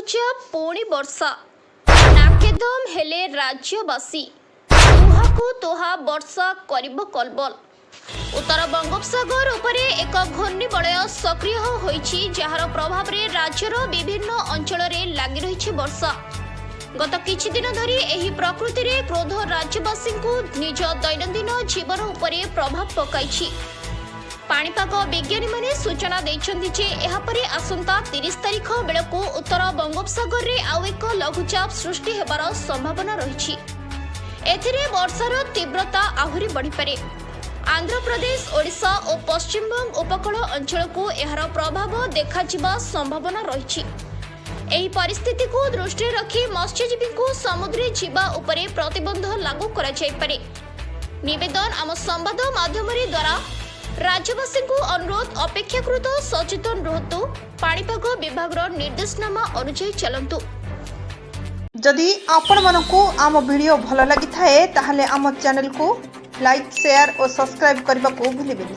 लघुचाप पुणी वर्षा नाकेदम हेले राज्यवासी तुहाकु तुहा वर्षा करिब कलबल। उत्तर बंगोपसागर उपरे एक घूर्णिबलय सक्रिय होइछि जार प्रभाव रे राज्यर विभिन्न अंचल रे लागि रहिछि वर्षा। गत किछि दिन धरी एही प्रकृति रे क्रोध राज्यवासी को निज दैनंदिन जीवन उपरे प्रभाव पकाइछि। पाणीपाग विज्ञानी माने सूचना दैछन्ति जे एहा परे आसंता 30 तारिख बेलको उत्तर बंगोपसागर रे आउ एक लघुचाप सृष्टि हेबार संभावना रहिछि। एथिरे वर्षार तीव्रता आहुरी बढ़ी पारे। आंध्र प्रदेश, ओडिशा और पश्चिमबंग उपकूल अंचल को एहार प्रभाव देखाजिबा संभावना रहिछि। एही परिस्थिति को दृष्टि रखी मत्स्यजीवी को समुद्र जीवा उपरे प्रतिबंध लागू करा जाय पारे। निवेदन आम संवाद माध्यम द्वारा राज्यवासी को अनुरोध अपेक्षाकृत सचेतन रुहतु। पाणीपाग विभाग निर्देशनामा अनुसार चलंतु। जदि आपण मानकु आम वीडियो भल लगी थाए ताहले आम चैनल को लाइक, शेयर और सब्सक्राइब करने को भूलिबेनि।